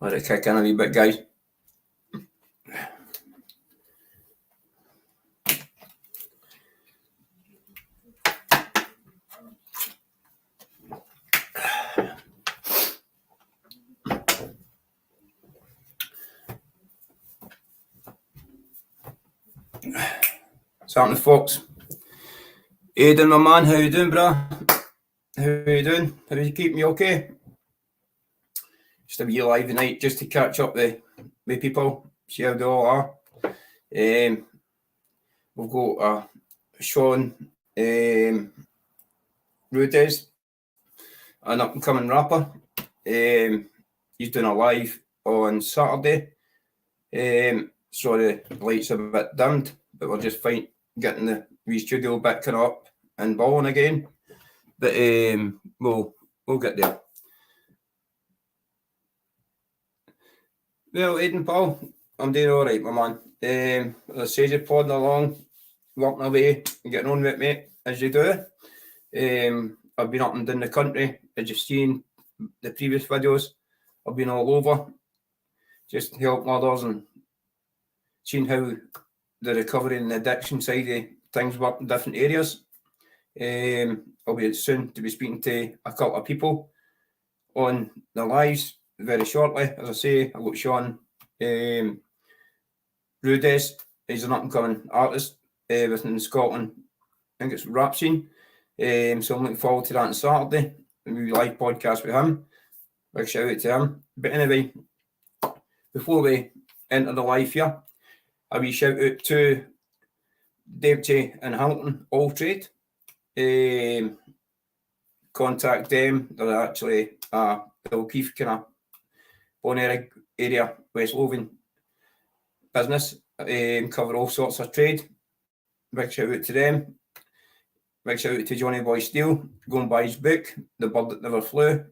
Let it kick in a wee bit, guys. What's happening, folks? Aidan, my man, how you doing, brah? How you doing? How you keeping? You okay? Just a wee live tonight, just to catch up with people, see how they all are. We've got Sean Rudes, an up-and-coming rapper. He's doing a live on Saturday. Sorry, the lights are a bit dimmed, but we're just fine getting the wee studio bit kind of up and balling again. But we'll get there. Well, Aidan, pal, I'm doing all right, my man. As I say, you're plodding along, working away, getting on with it, mate, as you do. I've been up and down the country, as you've seen the previous videos. I've been all over, just helping others and seeing how the recovery and the addiction side of things work in different areas. I'll be soon to be speaking to a couple of people on the lives very shortly. As I say, I've got Sean Rudes. He's an up-and-coming artist within Scotland. I think it's rap scene. So I'm looking forward to that on Saturday. A new live podcast with him. Big shout out to him. But anyway, before we enter the live here, a wee shout out to Dempsey and Hamilton All Trade. Contact them. They're actually the O'Keefe kind of Bonaire area, West Lothian business. Cover all sorts of trade. Big shout out to them. Big shout out to Johnny Boy Steele. Go and buy his book, The Bird That Never Flew.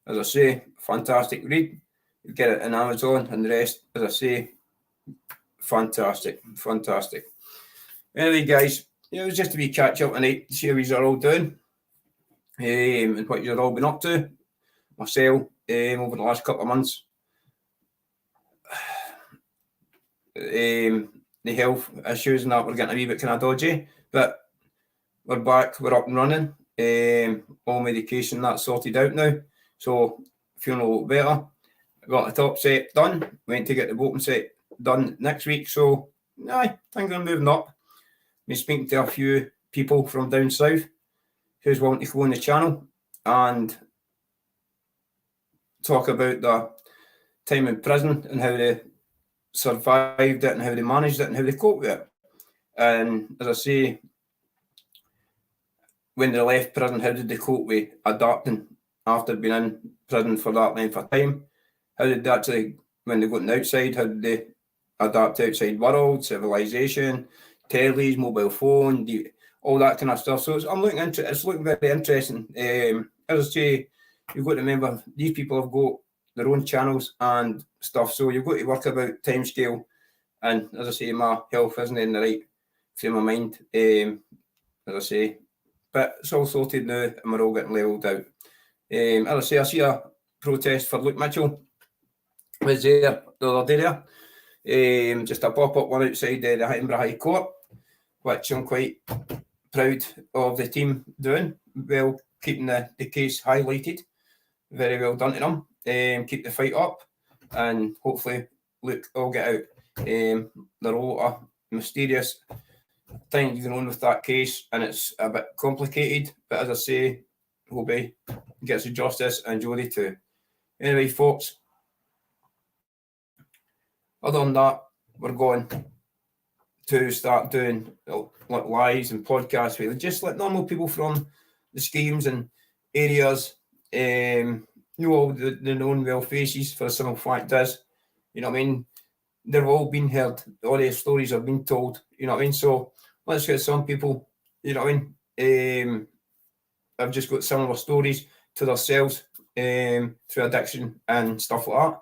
As I say, fantastic read. You get it on Amazon and the rest, as I say, fantastic. Anyway, guys, it was just a wee catch up tonight to see how you're all doing and what you've all been up to. Myself, over the last couple of months, the health issues and that were getting a wee bit kind of dodgy, but we're back, we're up and running. All medication that's sorted out now, so feeling a lot better. I got the top set done, went to get the bottom set done next week, so I think I'm moving up. Been speaking to a few people from down south who's wanting to go on the channel and talk about the time in prison and how they survived it and how they managed it and how they coped with it. And as I say, when they left prison, how did they cope with adapting after being in prison for that length of time? How did they actually, when they got outside, how did they adapt to outside world, civilization, tellies, mobile phone, all that kind of stuff? So I'm looking into it's looking very interesting. As I say, you've got to remember these people have got their own channels and stuff, so you've got to work about time scale. And as I say, my health isn't in the right frame of mind. As I say, but it's all sorted now, and we're all getting leveled out. As I say, I see a protest for Luke Mitchell was there the other day there. Just a pop-up one outside the Edinburgh High Court, which I'm quite proud of the team doing. Well, keeping the case highlighted. Very well done to them. Keep the fight up, and hopefully Luke will get out. There are a lot of mysterious things going on with that case, and it's a bit complicated, but as I say, hope he gets the justice, and Jodie too. Anyway, folks, other than that, we're going to start doing like lives and podcasts with just like normal people from the schemes and areas. All the known well faces, for the simple fact is, you know what I mean, they've all been heard, all their stories have been told, you know what I mean? So let's get some people, you know what I mean, have just got similar stories to themselves through addiction and stuff like that,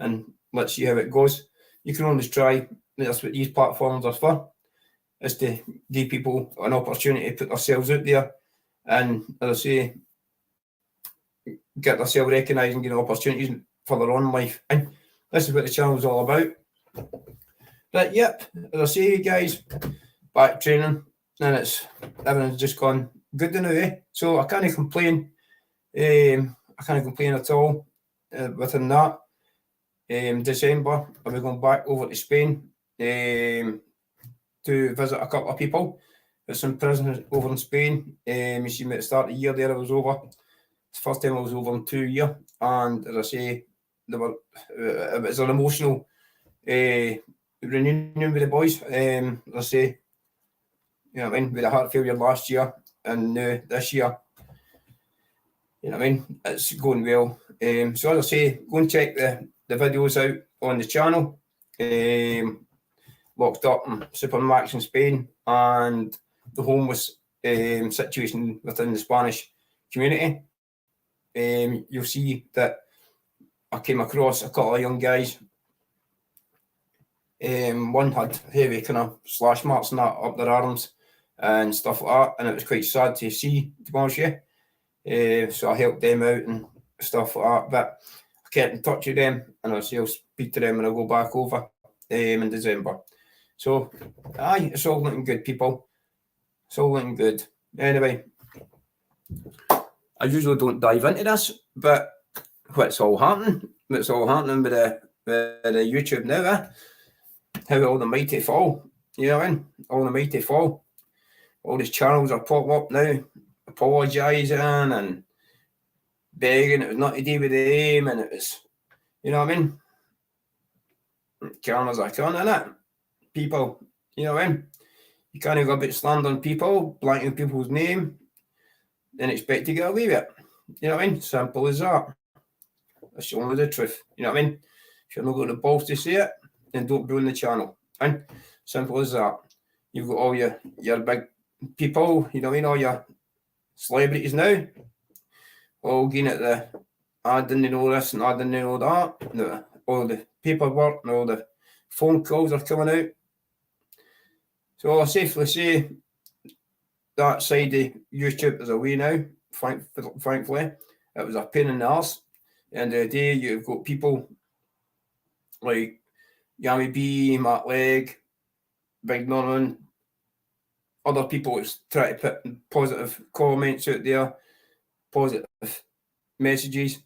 and let's see how it goes. You can always try, that's what these platforms are for, is to give people an opportunity to put themselves out there, and as I say, get themselves recognised and get opportunities for their own life. And this is what the channel's all about. But yep, as I say, guys, back training, and everything's just gone good in a way. So I can't complain. I can't complain at all within that. December, I'll be going back over to Spain to visit a couple of people that's in prison over in Spain. You see me at the start of the year there, I was over. It's the first time I was over in 2 years, and as I say, it was an emotional reunion with the boys. As I say, you know what I mean, with a heart failure last year, and this year, you know what I mean, it's going well. So as I say, go and check the videos out on the channel. Locked up in Supermax in Spain, and the homeless situation within the Spanish community. You'll see that I came across a couple of young guys. One had heavy kind of slash marks and that up their arms and stuff like that, and it was quite sad to see, to be honest with you. So I helped them out and stuff like that, but I kept in touch with them, and I'll speak to them when I go back over in December. So, aye, it's all looking good, people. It's all looking good. Anyway, I usually don't dive into this, but what's all happening? What's all happening with the YouTube now, eh? How all the mighty fall. You know what I mean? All the mighty fall. All these channels are popping up now, apologising and begging. It was not to do with the aim, and it was, you know what I mean? Cameras are coming, innit? People, you know what I mean? You can't go about slandering people, blanking people's name, and expect to get away with it. You know what I mean? Simple as that. That's only the truth. You know what I mean? If you're not got the balls to say it, then don't be on the channel. And simple as that. You've got all your big people, you know what I mean? All your celebrities now, all getting at the I didn't know this and I didn't know that. All the paperwork and all the phone calls are coming out. So I'll safely say that side of YouTube is away now, thankfully. It was a pain in the arse. At the end of the day, you've got people like Yami B, Matt Legg, Big Norman, other people who try to put positive comments out there, positive messages,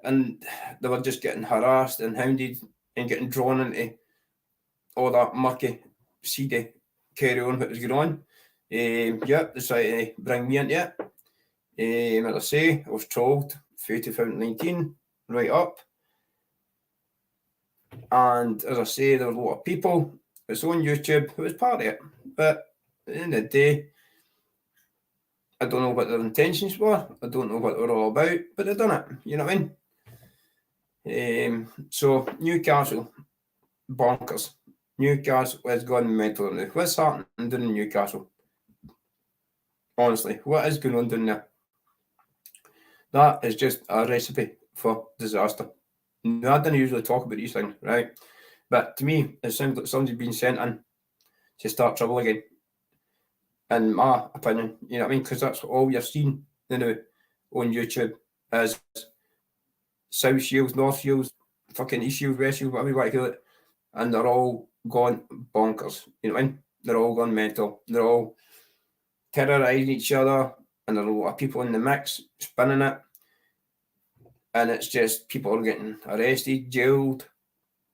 and they were just getting harassed and hounded and getting drawn into all that murky, seedy carry on what was going on. Yep, decided to bring me into it. As I say, I was trolled through 2019, right up. And as I say, there were a lot of people that's on YouTube who was part of it. But at the end of the day, I don't know what their intentions were. I don't know what they were all about, but they done it. You know what I mean? So Newcastle, bonkers. Newcastle has gone mental now. What's happening down in Newcastle? Honestly, what is going on down there? That is just a recipe for disaster. Now, I don't usually talk about these things, right? But to me, it sounds like somebody's been sent in to start trouble again. In my opinion, you know what I mean? Because that's all you're seeing, you know, on YouTube is South Shields, North Shields, fucking East Shields, West Shields, whatever you want to call it. And they're all gone bonkers. You know what I mean? They're all gone mental. They're all terrorising each other, and there are a lot of people in the mix spinning it. And it's just people are getting arrested, jailed,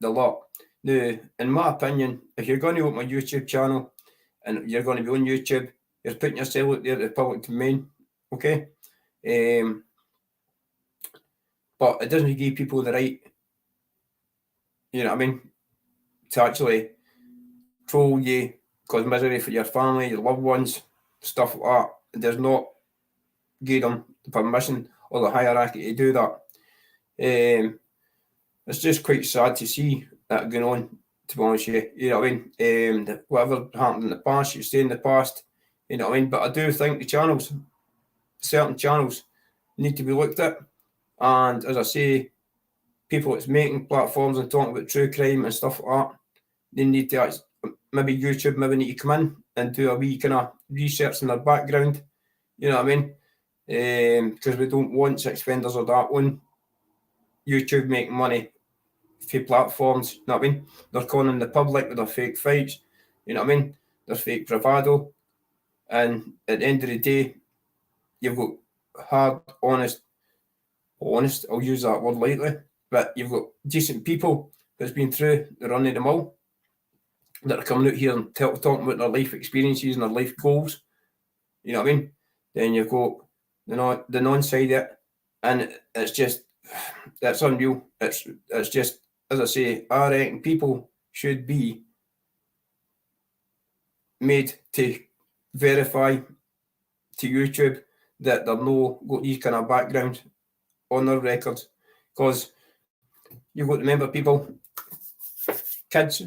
the lot. Now, in my opinion, if you're going to open a YouTube channel and you're going to be on YouTube, you're putting yourself out there to the public domain, okay? But it doesn't give people the right, you know what I mean, to actually troll you, cause misery for your family, your loved ones, stuff like that. It does not give them the permission or the hierarchy to do that. It's just quite sad to see that going on, to be honest with you. You know what I mean? Whatever happened in the past, you stay in the past. You know what I mean? But I do think the channels, certain channels, need to be looked at. And as I say, people that's making platforms and talking about true crime and stuff like that, they need to actually, maybe YouTube maybe need to come in and do a wee kind of research in their background. You know what I mean? Because we don't want sex offenders or that one YouTube making money for platforms, you know what I mean? They're conning the public with their fake fights, you know what I mean? Their fake bravado. And at the end of the day, you've got hard, honest, I'll use that word lightly, but you've got decent people that's been through the run of them all that are coming out here and talking about their life experiences and their life goals. You know what I mean? Then you've got the non-side of it, and it's unreal. It's just, as I say, I reckon people should be made to verify to YouTube that they're no got these kind of backgrounds on their records, because you've got to remember, people, kids,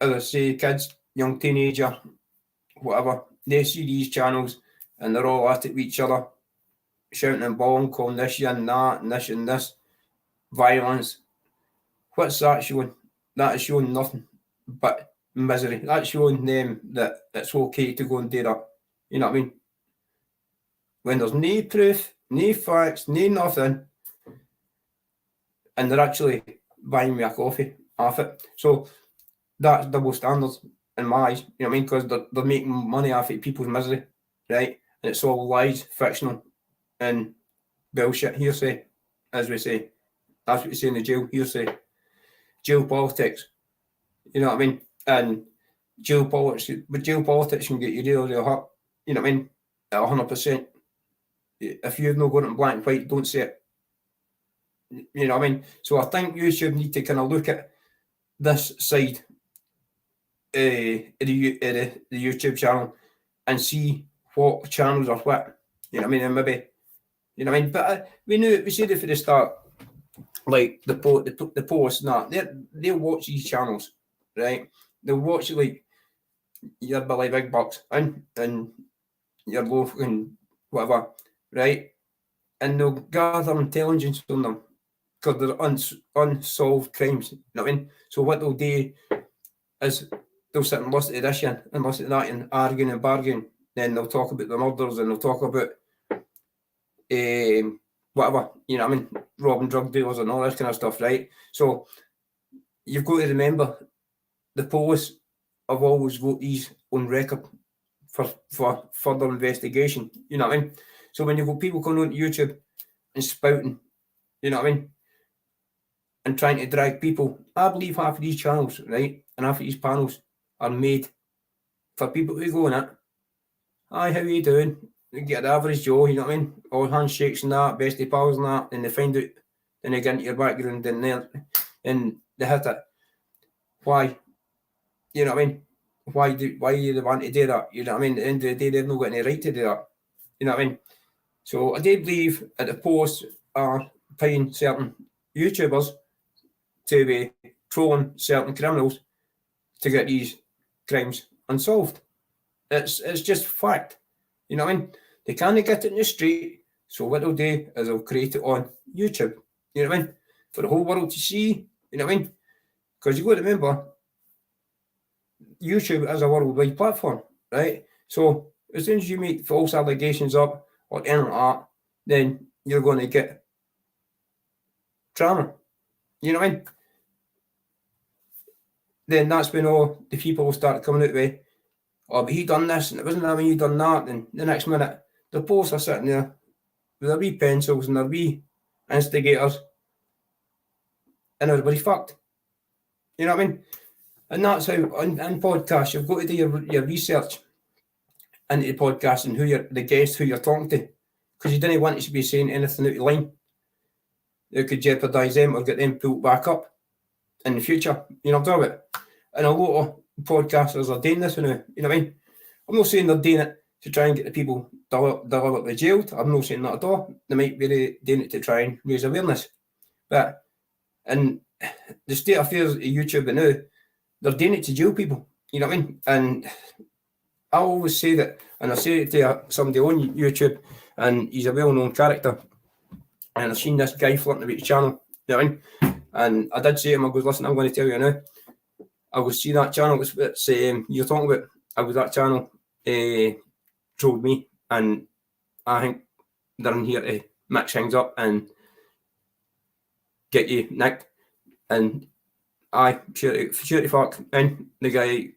as I say, kids, young teenager, whatever, they see these channels and they're all at it with each other, shouting and bawling, calling this and that and this and this, violence. What's that showing? That is showing nothing but misery. That's showing them that it's okay to go and do that. You know what I mean? When there's no proof, no facts, no nothing, and they're actually buying me a coffee off it. So that's double standards in my eyes, you know what I mean? Because they're making money off of people's misery, right? And it's all lies, fictional, and bullshit, hearsay, as we say. That's what you say in the jail, hearsay. Jail politics, you know what I mean? And jail politics can get you really hurt, you know what I mean? At 100%. If you've not got it in black and white, don't say it. You know what I mean? So I think YouTube need to kind of look at this side the YouTube channel and see what channels are what. You know what I mean? And maybe, you know what I mean? But we said it for the start, like the posts, they'll watch these channels, right? They'll watch like your Billy Big Bucks and your loaf and whatever, right? And they'll gather intelligence from them because they're unsolved crimes. You know what I mean? So what they'll do is they'll sit and listen to this and listen to that and arguing and bargaining. Then they'll talk about the murders and they'll talk about whatever, you know what I mean, robbing drug dealers and all this kind of stuff, right? So you've got to remember the police have always got these on record for further investigation, you know what I mean? So when you've got people coming on YouTube and spouting, you know what I mean, and trying to drag people, I believe half of these channels, right, and half of these panels are made for people who go in it. Hi, how you doing? You get the average Joe, you know what I mean? All handshakes and that, bestie pals and that, and they find out, then they get into your background and they hit it. Why? You know what I mean? Why do they want to do that? You know what I mean? At the end of the day, they've not got any right to do that. You know what I mean? So I do believe that the posts are paying certain YouTubers to be trolling certain criminals to get these crimes unsolved. It's just fact. You know what I mean? They can't get it in the street, so what they'll do is they'll create it on YouTube. You know what I mean? For the whole world to see. You know what I mean? Because you've got to remember, YouTube is a worldwide platform, right? So as soon as you make false allegations up or anything like that, then you're going to get drama. You know what I mean? Then that's when all the people will start coming out with, oh, but he done this and it wasn't that when you done that. And the next minute, the posts are sitting there with their wee pencils and their wee instigators, and everybody's fucked. You know what I mean? And that's how, on podcasts, you've got to do your research into the podcast and the guest who you're talking to, because you didn't want to be saying anything out of line that could jeopardise them or get them pulled back up in the future. You know what I'm talking about? And a lot of podcasters are doing this now. You know what I mean? I'm not saying they're doing it to try and get the people deliberately jailed. I'm not saying that at all. They might be doing it to try and raise awareness. But in the state of affairs of YouTube now, they're doing it to jail people. You know what I mean? And I always say that, and I say it to somebody on YouTube, and he's a well-known character. And I've seen this guy flirting about his channel. You know what I mean? And I did say to him, I goes, listen, I'm going to tell you now. I was see that channel it's you're talking about. I was that channel trolled me, and I think they're in here to mix things up and get you nicked. And security fuck, and the guy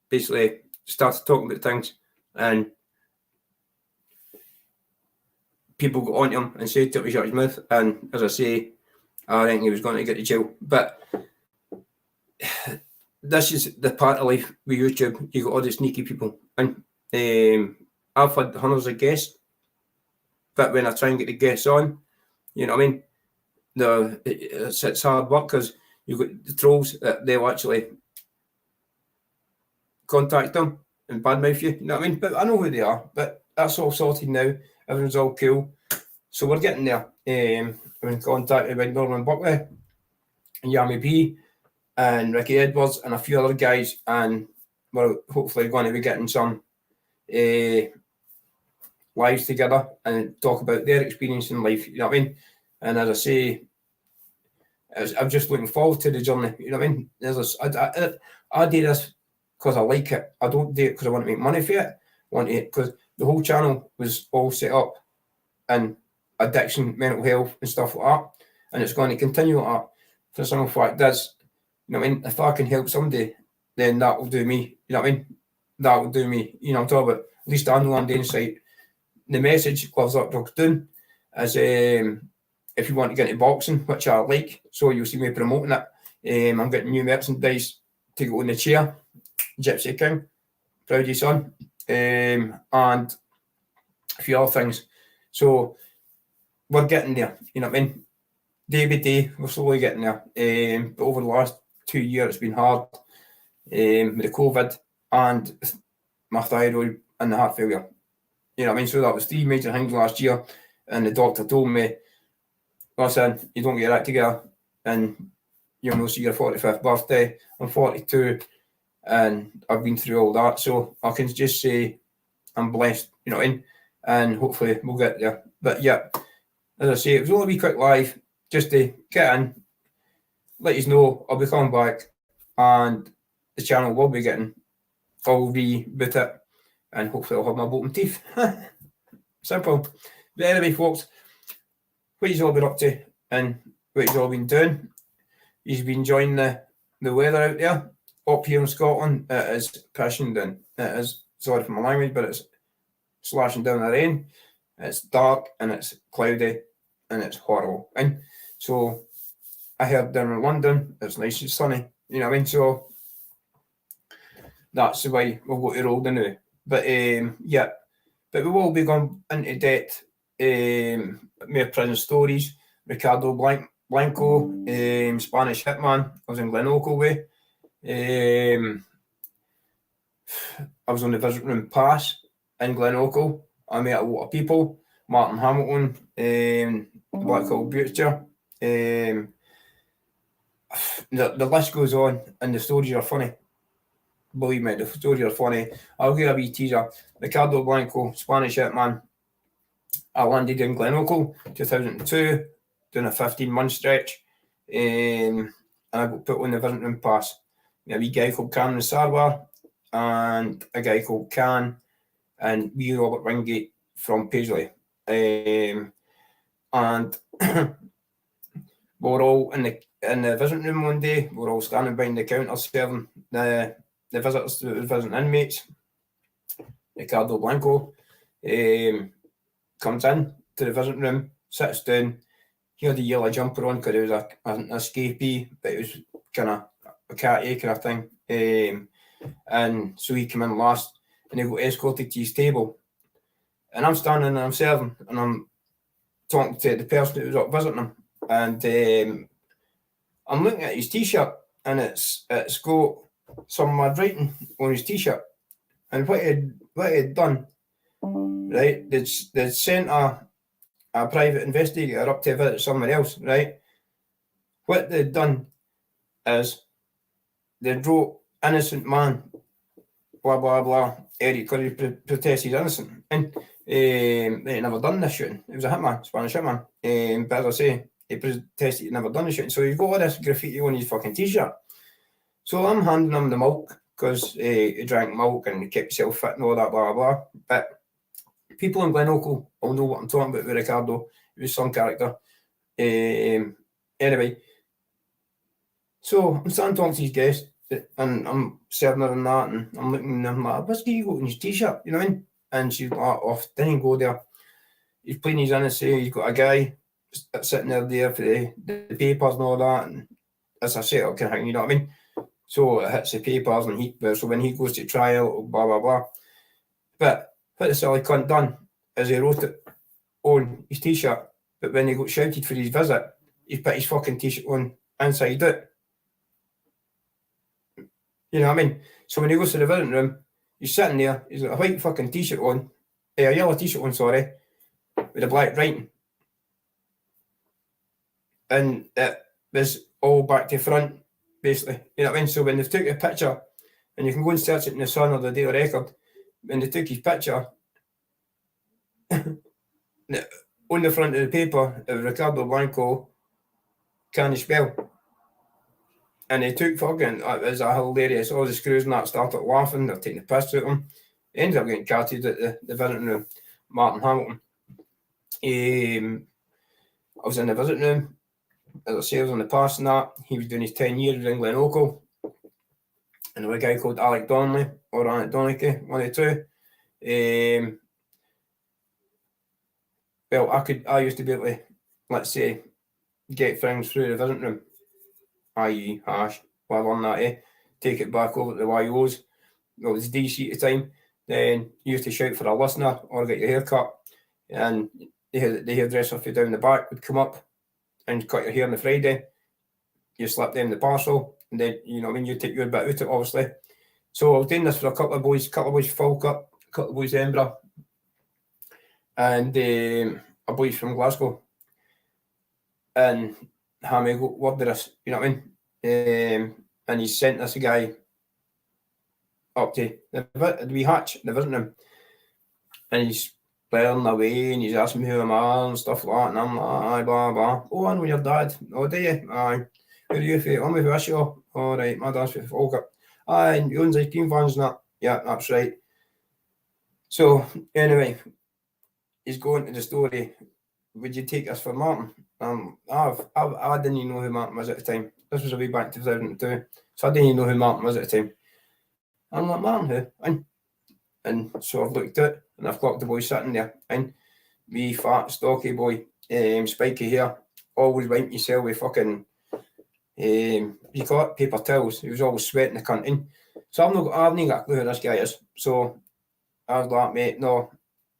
basically started talking about things, and people got onto him and said to him to shut his mouth. And as I say, I think he was going to get to jail. But this is the part of life with YouTube. You got all the sneaky people, and I've had hundreds of guests, but when I try and get the guests on, you know what I mean, it's hard work because you've got the trolls that they'll actually contact them and badmouth you, you know what I mean? But I know who they are, but that's all sorted now. Everyone's all cool. So we're getting there. We're in contact with Norman Buckley and Yami B and Ricky Edwards and a few other guys, and we're hopefully going to be getting some lives together and talk about their experience in life, you know what I mean? And as I say, I'm just looking forward to the journey, you know what I mean? I do this because I like it. I don't do it because I want to make money for it. I want it because the whole channel was all set up in addiction, mental health and stuff like that, and it's going to continue like that. For the simple fact is, you know what I mean, if I can help somebody, then that will do me, you know what I mean? That will do me, you know what I'm talking about. At least I know I'm doing right. The message, Gloves Up, Drugs Down, is if you want to get into boxing, which I like, so you'll see me promoting it. I'm getting new merchandise to go in the chair, Gypsy King, proud of your son, and a few other things. So we're getting there, you know what I mean? Day by day, we're slowly getting there. But over the last 2 years, it's been hard with the COVID and my thyroid and the heart failure. You know what I mean? So that was 3 major things last year, and the doctor told me, listen, you don't get that together and you'll not see your 45th birthday. I'm 42 and I've been through all that, so I can just say I'm blessed, you know what I mean? And hopefully we'll get there. But yeah, as I say, it was only a wee quick live just to get in, let you know I'll be coming back, and the channel will be getting all rebooted, and hopefully I'll have my bolting teeth. Simple. But anyway, folks, what you've all been up to and what you've all been doing, you've been enjoying the weather out there. Up here in Scotland, it is pissing down. It is, sorry for my language, but it's slashing down the rain. It's dark and it's cloudy and it's horrible. And so I heard down in London, it's nice and sunny, you know what I mean? So that's the way we'll go to roll the now. But yeah, but we will be going into depth, more prison stories. Ricardo Blanco, Spanish hitman. I was in glenochil way. I was on the visit room pass in glenochil. I met a lot of people. Martin Hamilton, the Black Hole Butcher. The list goes on, and the stories are funny. Believe me, the stories are funny. I'll give a wee teaser. Ricardo Blanco, Spanish hitman. I landed in glenochil 2002, doing a 15-month stretch, and I got put on the visit room pass. A wee guy called Cameron Sarwar and a guy called Can and wee Robert Wingate from Paisley. And we were all in the visiting room one day. We were all standing behind the counter serving the visitors, the visiting inmates. Ricardo Blanco comes in to the visiting room, sits down. He had a yellow jumper on because he was an escapee, but it was kind of a cat kind of thing. And so he came in last and he got escorted to his table. And I'm standing and I'm serving and I'm talking to the person who was up visiting him. And I'm looking at his t-shirt and it's got some mad writing on his t-shirt. And what he had done, right, they'd sent a private investigator up to visit someone else, right? What they'd done is they wrote innocent man, blah, blah, blah, Eric Curry protests he's innocent. And they had never done this shooting. It was a hitman, Spanish hitman. But as I say, he protested he'd never done the shooting. So he's got all this graffiti on his fucking t-shirt. So I'm handing him the milk because he drank milk and he kept himself fit and all that, blah, blah, blah. But people in glenochil will know what I'm talking about with Ricardo. He was some character. Anyway, So I'm starting talking to his guest, and I'm serving her and that, and I'm looking at him like, what's he got in his t-shirt, you know what I mean? And she's like, off, didn't go there. He's playing his innocent, he's got a guy sitting there for the papers and all that, and as I say, kind of thing, you know what I mean? So it hits the papers, and so when he goes to trial, blah blah blah. But what the silly cunt done is he wrote it on his t-shirt, but when he got shouted for his visit, he put his fucking t-shirt on inside it. You know what I mean? So when he goes to the visiting room, he's sitting there, he's got a white fucking t-shirt on, a yellow t-shirt on, sorry, with a black writing. And it was all back to front, basically. You know what I mean? So when they took a picture, and you can go and search it in the Sun or the Daily Record, when they took his picture, on the front of the paper, it was Ricardo Blanco, can't spell. And he took fucking, it was a hilarious, all the screws and that started laughing, they're taking the piss out of him. He ended up getting carted at the visiting room, Martin Hamilton. I was in the visiting room, as I say, I was on the pass and that. He was doing his 10 years in glenochil. And there was a guy called Alec Donnelly, or Alec Donnelly, one of the two. Well, I used to be able to, let's say, get things through the visiting room, i.e. hash, well, I learned that, take it back over to the YOs. It was DC at the time. Then you used to shout for a listener or get your hair cut, and the hairdresser for down the back would come up and cut your hair on the Friday. You slip them the parcel, and then, you know, when you take your bit out of it, obviously. So I was doing this for a couple of boys Falkirk, a couple of boys Edinburgh, and a boy from Glasgow. And Hammy got word of this, you know what I mean? And he sent this guy up to the wee hatch, the visiting room, and he's blaring away, and he's asking me who am I and stuff like that, and I'm like, aye, blah blah. Oh, I know your dad. Oh, do you? Aye. Who are you for? I'm with Wishaw. All right, my dad's with Falkirk. Aye, and he owns ice cream vans and that. Yeah, that's right. So anyway, he's going to the story. Would you take us for Martin? I didn't even know who Martin was at the time. This was a way back 2002, so I didn't even know who Martin was at the time. I'm like, Martin who? And so I've looked at it, and I've clocked the boy sitting there, and wee fat stocky boy, spiky hair, always wiping himself with fucking you call it paper towels. He was always sweating the cunt in. So I've not got a clue who this guy is. So I was like, mate, no.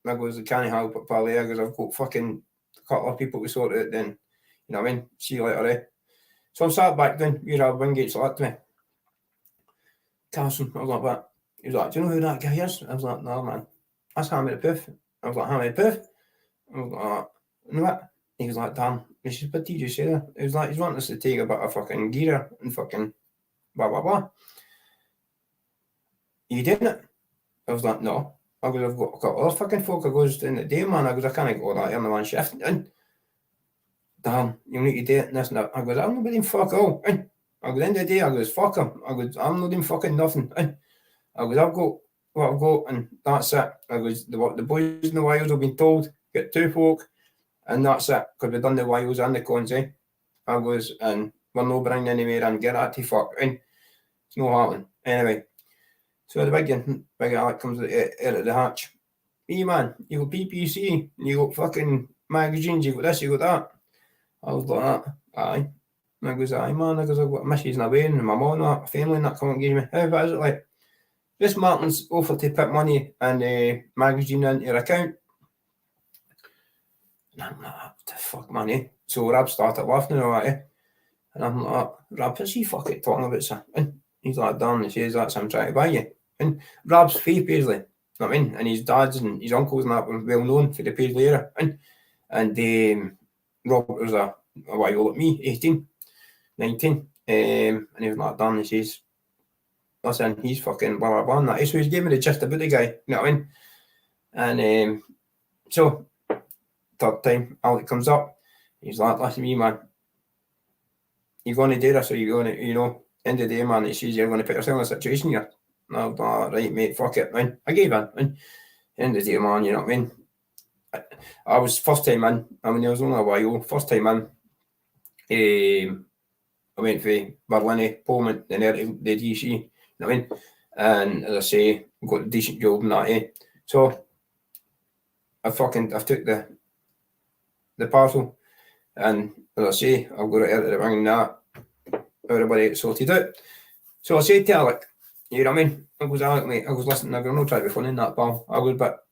And I goes, I can't help it, pal. I goes, I've got fucking a couple of people to sort it out then. You know what I mean? See you later, eh? So I'm sat back down, Wingate's like to me. Carson, I was like, what? He was like, do you know who that guy is? I was like, no, man. That's Hammy the Poof. I was like, Hammy the Poof? I was like, you know what? He was like, damn. He said, what did you say there? He was like, he's wanting us to take a bit of fucking gear and fucking blah, blah, blah. You doing it? I was like, no. I goes, I've got a couple other fucking folk. I goes, in the day, man. I goes, I can't go that early one shift. And damn, you need to do it and this and that. I goes, I'm not with him fuck all. And I goes, end of the day, I goes, fuck him. I goes, I'm not doing fucking nothing. And I goes, I've got what I've got, and that's it. I goes, the boys in the Wiles have been told, get 2 folk, and that's it. Because we've done the Wiles and the cons, eh? I goes, and we're not bringing anywhere and get that to fuck. And it's not happening. Anyway, so the big Alec comes out of the hatch. Hey man, you got PPC, you got fucking magazines, you got this, you got that. I was like, aye. And I goes, aye man, I goes, I've got a missus and a wedding and my mum and that, my family and that come and give me. How is it like? This Martin's offered to put money and magazine into your account. And I'm like, what the fuck, man, eh? So Rab started laughing and all that, eh? And I'm like, Rab, what's he fucking talking about, sir? And he's like, damn, he says, that's him trying to buy you. And Rab's fae Paisley, you know what I mean? And his dads and his uncles and that were well known for the Paisley era. And Robert was a while like me, 18, 19. And he was like, damn, he says, listen, he's fucking blah, blah, blah, and that. So he's giving me the gist about the guy, you know what I mean? And so, third time, Alec comes up, he's like, listen to me, man, you're going to do this, or you're going to, you know, end of the day, man, he says you're going to put yourself in a situation here. And I was like, right, mate, fuck it, man. I gave in, and end of the day, man, you know what I mean? I was first time in, I mean, it was only a while, first time in, I went for Berlin, Poland, then there to the DC, you know what I mean? And as I say, got a decent job in that, eh? So I took the parcel, and as I say, I've got it out of the ring and that, everybody sorted out. So I said to Alec, you know what I mean? I was Alec, mate, I was listening, I was not trying to be funny in that, pal. I was, but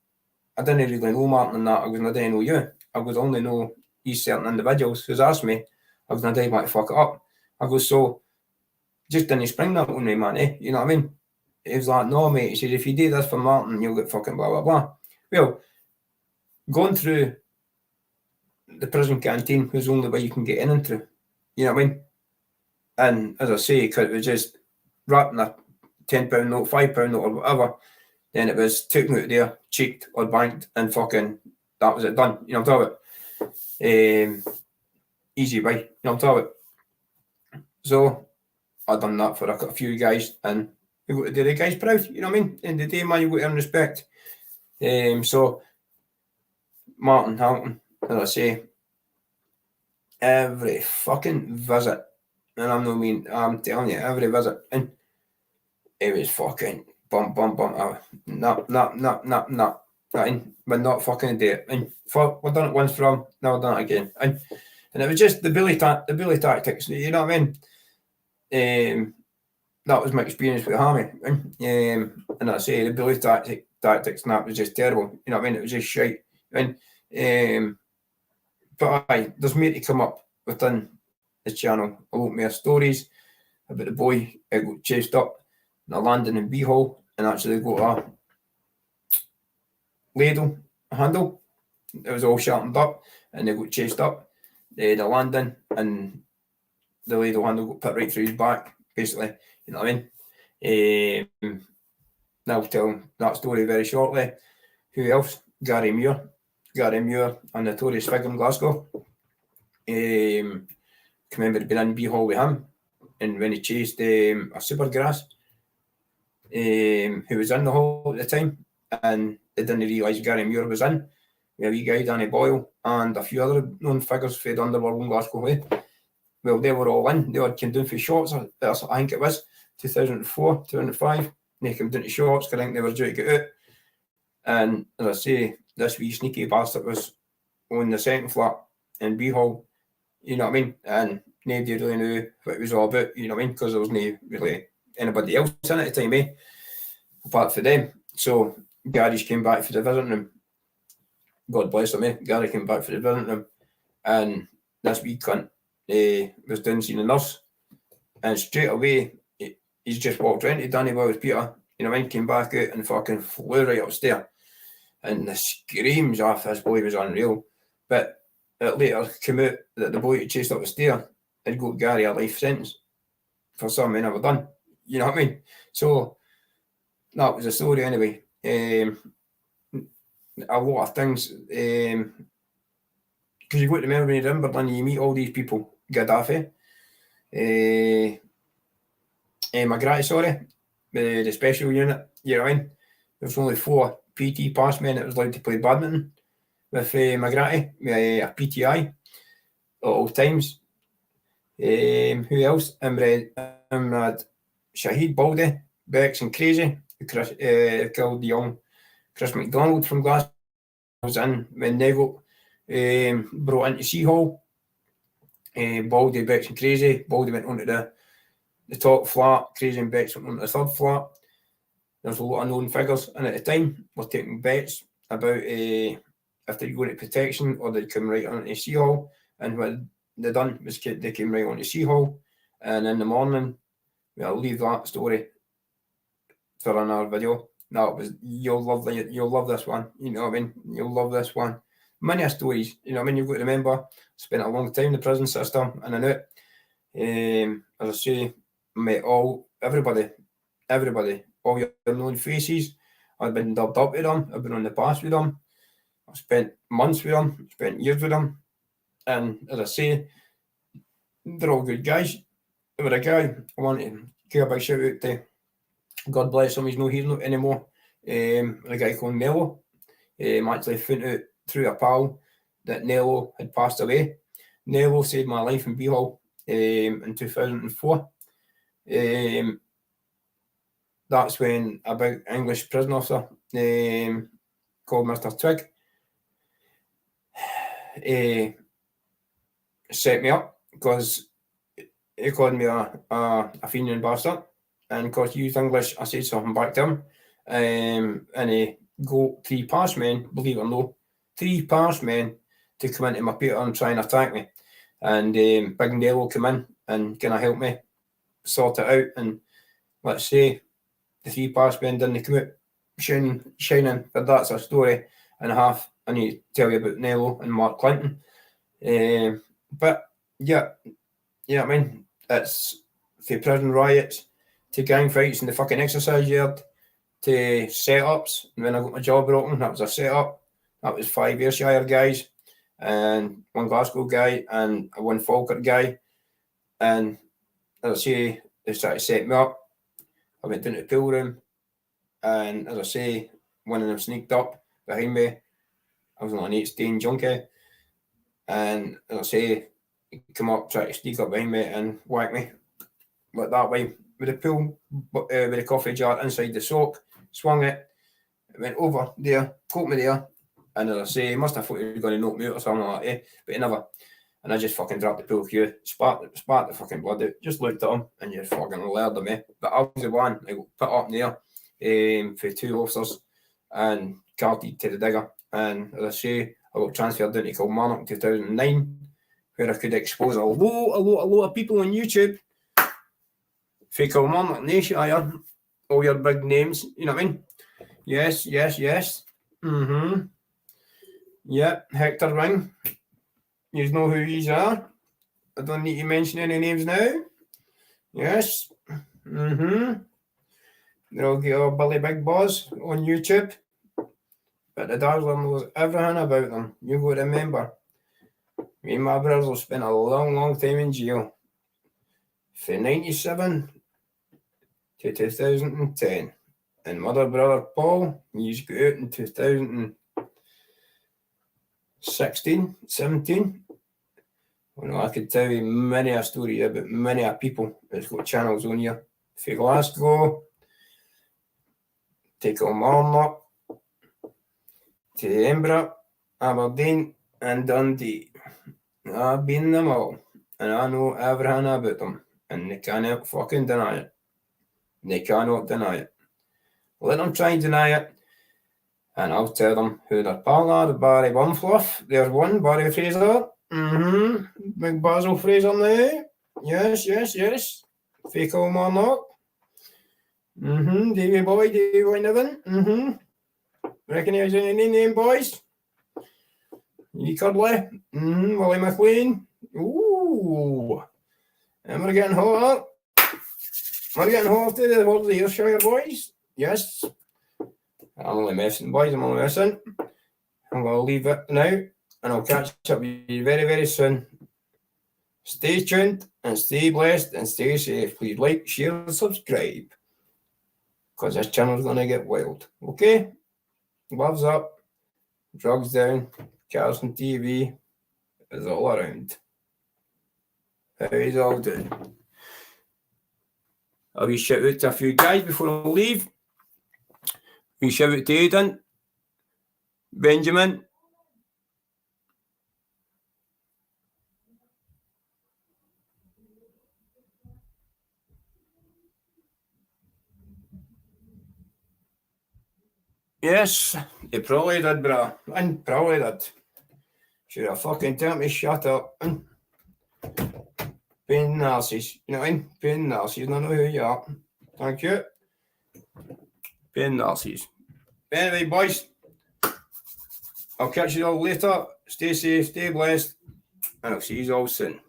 I didn't really know Martin and that, I didn't know you. I would only know these certain individuals who's asked me, I didn't want to fuck it up. I go, so just didn't spring that on me, man, eh? You know what I mean? He was like, no, mate. He said, if you do this for Martin, you'll get fucking blah, blah, blah. Well, going through the prison canteen was the only way you can get in and through. You know what I mean? And as I say, because it was just wrapped in a £10 note, £5 note, or whatever, then it was taken out of there, cheeked or banked, and fucking that was it done. You know what I'm talking about? Easy way. You know what I'm talking about? So I done that for a few guys, and we got to do the guys proud. You know what I mean? In the day, man, you got to earn respect. So Martin Hamilton, as I say, every fucking visit, and I'm telling you, every visit, and it was fucking bump, nah, but not fucking do it. And we've done it once for him, now we've done it again. And it was just the bully tactics, you know what I mean? That was my experience with Hammy. And I say the bully tactics and that was just terrible. You know what I mean? It was just shite. And but there's more to come up within the channel. A lot more stories about the boy who got chased up in a landing in Beehole and actually got a ladle handle. It was all sharpened up and they got chased up the landing, and the ladle handle got put right through his back, basically. You know what I mean? Now I'll tell that story very shortly. Who else? Gary Muir, a notorious figure in Glasgow. Remember being in Beehole with him, and when he chased a Supergrass, who was in the hole at the time, and they didn't realise Gary Muir was in. We have a wee guy, Danny Boyle, and a few other known figures for the underworld in Glasgow way. Well, they were all in. They had come down for shots. I think it was 2004, 2005. They came down to shots. I think they were due to get out. And as I say, this wee sneaky bastard was on the second flat in Beehole. You know what I mean? And nobody really knew what it was all about. You know what I mean? Because there was no really anybody else in at the time, eh? Apart from them. So Gary's came back for the visiting room. God bless him, eh? Gary came back for the visiting room, and this wee cunt was down seeing a nurse, and straight away he's just walked around to Danny Boyle's Peter, you know what I mean, came back out and fucking flew right upstairs, and the screams off this boy was unreal. But it later came out that the boy who chased up the stair had got Gary a life sentence for something he never done. You know what I mean? So that was the story anyway. A lot of things, because you've got to remember when you're in Berlin, you meet all these people. Gaddafi, McGratty, sorry, the special unit, you know what I mean? There's only 4 PT pass men that was allowed to play badminton with McGratty, a PTI at all times. Who else? Imrad Shahid Baldy, Bex and Crazy, killed the young Chris McDonald from Glasgow. Was in when they got brought into Seahall. Baldy, Bex and Crazy. Baldy went onto the top flat, Crazy and Bex went onto the third flat. There's a lot of known figures, and at the time we're taking bets about if they'd go into protection or they'd come right onto Seahall. And what they done was they came right onto Seahall, and in the morning, I'll leave that story for another video. No, it was you'll love this one. You know what I mean? You'll love this one. Many stories. You know what I mean? You've got to remember. Spent a long time in the prison system, and I know it. As I say, met everybody, all your known faces. I've been dubbed up with them. I've been on the pass with them. I've spent months with them. Spent years with them. And as I say, they're all good guys. There was a guy I want to give a big shout out to. God bless him, he's not here anymore. A guy called Nello. Actually found out through a pal that Nello had passed away. Nello saved my life in Beehole. in 2004. That's when a big English prison officer called Mr. Twig set me up because he called me a Fenian bastard, and because he used English, I said something back to him, and he got 3 past men, believe it or not, 3 past men to come into my Peter and try and attack me, and Big Nello come in and kind of help me sort it out, and let's say the 3 past men didn't come out shining, but that's a story and a half. I need to tell you about Nello and Mark Clinton, but yeah, you know what I mean? It's from prison riots to gang fights in the fucking exercise yard to set-ups. When I got my job broken, that was a set-up. That was 5 Ayrshire guys and 1 Glasgow guy and 1 Falkirk guy. And as I say, they started to set me up. I went into the pool room, and as I say, one of them sneaked up behind me. I was on an 8-stain junkie. And as I say, he come up, tried to sneak up behind me and whack me like that way with the pool, with the coffee jar inside the sock, swung it, went over there, caught me there, and as I say, he must have thought he was going to knock me out or something like that, but he never. And I just fucking dropped the pool cue, spat the fucking blood out, just looked at him, and you're fucking laird of me. But I was the one, I got put up there for 2 officers and carted to the digger. And as I say, I got transferred down to Kilmarnock in 2009, where I could expose a lot of people on YouTube. For Kilmarnock Nation, all your big names, you know what I mean? Yes. Yeah, Hector Ring. You know who these are. I don't need to mention any names now. Yes. They'll get all Billy Big Boss on YouTube. But the Dazzler knows everything about them. You got to remember, me and my brothers will spend a long time in jail. From 97 to 2010. And my other brother Paul, he's got out in 2016, 17. Well, I could tell you many a story about many a people that's got channels on here. From Glasgow, to Kilmarnock, to Edinburgh, Aberdeen, and Dundee. I've been them all, and I know everything about them, and they cannot fucking deny it. They cannot deny it. Let them try and deny it, and I'll tell them who their pal are. Barry Bumfluff, there's one, Barry Fraser. Big Basil Fraser now. Yes. Fake Kilmarnock. Davy Boy Niven. Recognise any name, boys? E. Cudley. Willie McLean. Ooh. And we're getting hot. We're getting hot to the world of the Ayrshire boys. Yes. I'm only messing, boys. I'm only messing. I'm going to leave it now, and I'll catch up with you very, very soon. Stay tuned and stay blessed and stay safe. Please like, share, and subscribe, because this channel's going to get wild. Okay? Gloves up, drugs down, Carson TV is all around. How is all doing? A wee shout out to a few guys before I leave. Wee shout out to Aidan, Benjamin, yes, they probably did, brah. And probably did. Should have fucking tell me shut up. Pain Narciss. You know what I mean? Pain Narciss. I don't know who you are. Thank you. Pain Narciss. Anyway, boys, I'll catch you all later. Stay safe, stay blessed, and I'll see you all soon.